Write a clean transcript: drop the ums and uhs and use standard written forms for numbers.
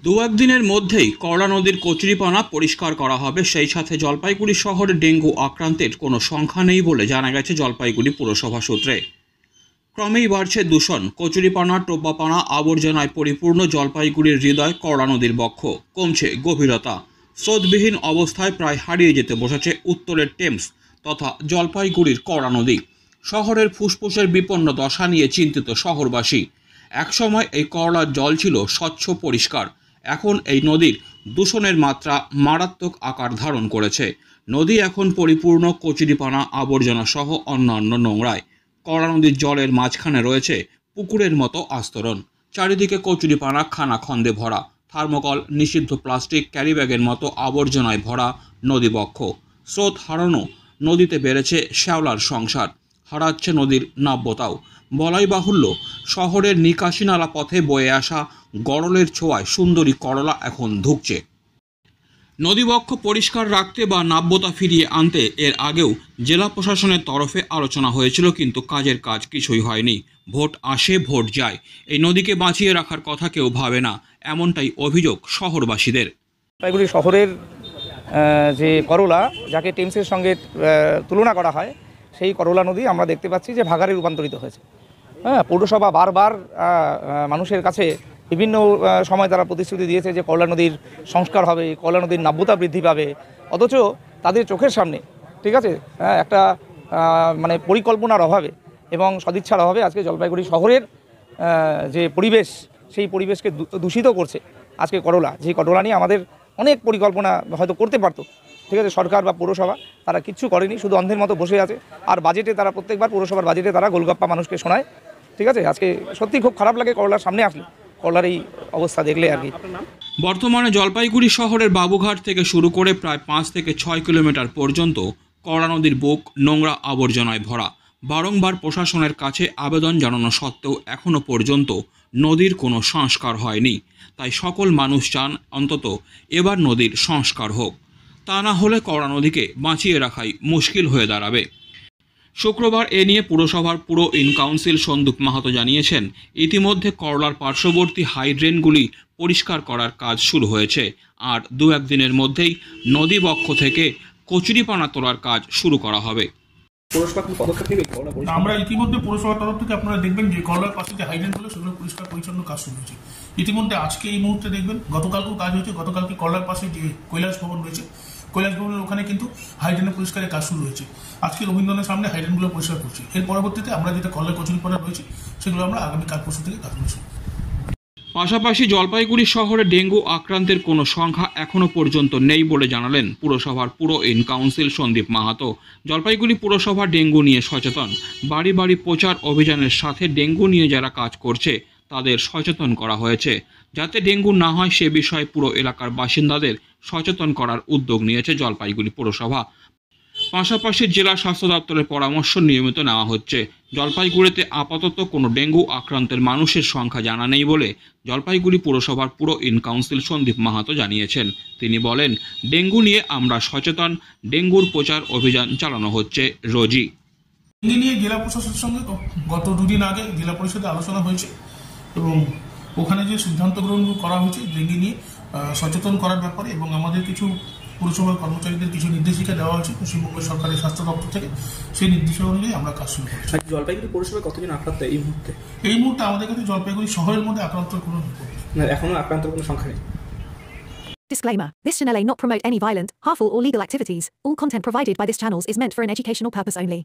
দু-একদিনের মধ্যেই করলা নদীর কচুরিপানা পরিষ্কার করা হবে। সেই সাথে জলপাইগুড়ি শহরে ডেঙ্গু আক্রান্তের কোনো সংখ্যা নেই বলে জানা গেছে জলপাইগুড়ি পুরসভা সূত্রে। ক্রমেই বাড়ছে দূষণ, কচুরিপানা, টোপাপানা, আবর্জনায় পরিপূর্ণ জলপাইগুড়ির হৃদয় করলা নদীর বক্ষ। কমছে গভীরতা, স্রোতবিহীন অবস্থায় প্রায় হারিয়ে যেতে বসেছে উত্তরের টেমস তথা জলপাইগুড়ির করলা নদী। শহরের ফুসফুসের বিপন্ন দশা নিয়ে চিন্তিত শহরবাসী। একসময় এই করলার জল ছিল স্বচ্ছ পরিষ্কার, এখন এই নদীর দূষণের মাত্রা মারাত্মক আকার ধারণ করেছে। নদী এখন পরিপূর্ণ কচুরিপানা, আবর্জনা সহ অন্যান্য নোংরায়। করলা নদীর জলের মাঝখানে রয়েছে পুকুরের মতো আস্তরণ, চারিদিকে কচুরিপানা খানাখন্দে ভরা, থার্মোকল, নিষিদ্ধ প্লাস্টিক, ক্যারিব্যাগের মতো আবর্জনায় ভরা নদীবক্ষ। স্রোত হারানো নদীতে বেড়েছে শ্যাওলার সংসার, হারাচ্ছে নদীর নাব্যতাও। বলাই বাহুল্য, শহরের নিকাশি নালা পথে বয়ে আসা গরলের ছোঁয়ায় সুন্দরী করলা এখন ধুঁকছে। নদীবক্ষ পরিষ্কার রাখতে বা নাব্যতা ফিরিয়ে আনতে এর আগেও জেলা প্রশাসনের তরফে আলোচনা হয়েছিল, কিন্তু কাজের কাজ কিছুই হয়নি। ভোট আসে, ভোট যায়, এই নদীকে বাঁচিয়ে রাখার কথা কেউ ভাবে না, এমনটাই অভিযোগ শহরবাসীদের। জলপাইগুড়ি শহরের যে করলা, যাকে টেমসের সঙ্গে তুলনা করা হয়, সেই করলা নদী আমরা দেখতে পাচ্ছি যে ভাগাড়ে রূপান্তরিত হয়েছে। পৌরসভা বারবার মানুষের কাছে বিভিন্ন সময় তারা প্রতিশ্রুতি দিয়েছে যে করলা নদীর সংস্কার হবে, করলা নদীর নাব্যতা বৃদ্ধি পাবে, অথচ তাদের চোখের সামনে, ঠিক আছে, একটা মানে পরিকল্পনার অভাবে এবং সদিচ্ছার অভাবে আজকে জলপাইগুড়ি শহরের যে পরিবেশ, সেই পরিবেশকে দূষিত করছে আজকে করলা। যে করলা নিয়ে আমাদের অনেক পরিকল্পনা হয়তো করতে পারতো, ঠিক আছে, সরকার বা পৌরসভা, তারা কিচ্ছু করেনি, শুধু অন্ধের মতো বসে আছে। আর বাজেটে তারা প্রত্যেকবার পৌরসভার বাজেটে তারা গোলগাপ্পা মানুষকে শোনায়, ঠিক আছে। আজকে সত্যি খুব খারাপ লাগে করলার সামনে আসলে, করলার এই অবস্থা দেখলে আর কি। বর্তমানে জলপাইগুড়ি শহরের বাবুঘাট থেকে শুরু করে প্রায় 5 থেকে 6 কিলোমিটার পর্যন্ত করলা নদীর বুক নোংরা আবর্জনায় ভরা। বারংবার প্রশাসনের কাছে আবেদন জানানো সত্ত্বেও এখনও পর্যন্ত নদীর কোনো সংস্কার হয়নি। তাই সকল মানুষ চান অন্তত এবার নদীর সংস্কার হোক, তা না হলে করলা নদীকে বাঁচিয়ে রাখাই মুশকিল হয়ে দাঁড়াবে। শুক্রবার এ নিয়ে পুরসভার পুরো ইন কাউন্সিল সন্দীপ মাহাতো জানিয়েছেন, ইতিমধ্যে করলার পার্শ্ববর্তী হাইড্রেনগুলি পরিষ্কার করার কাজ শুরু হয়েছে, আর 2-1 দিনের মধ্যেই নদী বক্ষ থেকে কচুরিপানা তোলার কাজ শুরু করা হবে। আমরা ইতিমধ্যে পৌরসভার তরফ থেকে আপনারা দেখবেন যে করলার পাশে যে হাইড্রেনগুলো, সেগুলো পরিষ্কার পরিচ্ছন্ন কাজ শুরু হয়েছে ইতিমধ্যে। আজকে এই মুহূর্তে দেখবেন, গতকালকেও কাজ হয়েছে। গতকালকে করলার পাশে যে কৈলাস ভবন রয়েছে, কৈলাস ভবনের ওখানে কিন্তু হাইড্রেনের পরিষ্কারের কাজ শুরু হয়েছে। আজকে রবীন্দ্রনাথের সামনে হাইড্রেনগুলো পরিষ্কার করছি। এর পরবর্তীতে আমরা যেটা করলার কচুরিপানা রয়েছে, সেগুলো আমরা আগামীকাল পরশু থেকে কাজ করছি। পাশাপাশি জলপাইগুড়ি শহরে ডেঙ্গু আক্রান্তের কোনো সংখ্যা এখনও পর্যন্ত নেই বলে জানালেন পুরসভার পুরো ইন কাউন্সিল সন্দীপ মাহাতো। জলপাইগুড়ি পুরসভা ডেঙ্গু নিয়ে সচেতন, বাড়ি বাড়ি প্রচার অভিযানের সাথে ডেঙ্গু নিয়ে যারা কাজ করছে তাদের সচেতন করা হয়েছে। যাতে ডেঙ্গু না হয় সে বিষয়ে পুরো এলাকার বাসিন্দাদের সচেতন করার উদ্যোগ নিয়েছে জলপাইগুড়ি পুরসভা। পাশাপাশি জেলা স্বাস্থ্য দপ্তরের পরামর্শ নিয়মিত নেওয়া হচ্ছে। জলপাইগুড়িতে আপাতত কোনো ডেঙ্গু আক্রান্তের মানুষের সংখ্যা জানা নেই বলে জলপাইগুড়ি পুরসভার পুরো ইন কাউন্সিল সন্দীপ মাহাতো জানিয়েছেন। তিনি বলেন, ডেঙ্গু নিয়ে আমরা সচেতন, ডেঙ্গুর প্রচার অভিযান চালানো হচ্ছে রোজই। ডেঙ্গু নিয়ে জেলা প্রশাসনের সঙ্গে গত 2 দিন আগে জেলা পরিষদে আলোচনা হয়েছে এবং ওখানে যে সিদ্ধান্ত গ্রহণ করা হয়েছে ডেঙ্গু নিয়ে সচেতন করার ব্যাপারে, এবং আমাদের কিছু পুরসভার কর্মচারীদের কিছু নির্দেশিকা দেওয়া হয়েছে পশ্চিমবঙ্গ সরকারের স্বাস্থ্য দপ্তর থেকে। সেই নির্দেশিকা অনুযায়ী আমরা কাজ শুরু করছি। জলপাইগুড়ি পৌরসভায় কতদিন আক্রান্ত এই মুহূর্তে? এই মুহূর্তে আমাদের কাছে জলপাইগুড়ি শহরের মধ্যে আক্রান্তের কোনো এখনো আক্রান্তের কোনো সংখ্যা নেই। Disclaimer. This channel may not promote any violent, harmful or legal activities. All content provided by this channel is meant for an educational purpose only.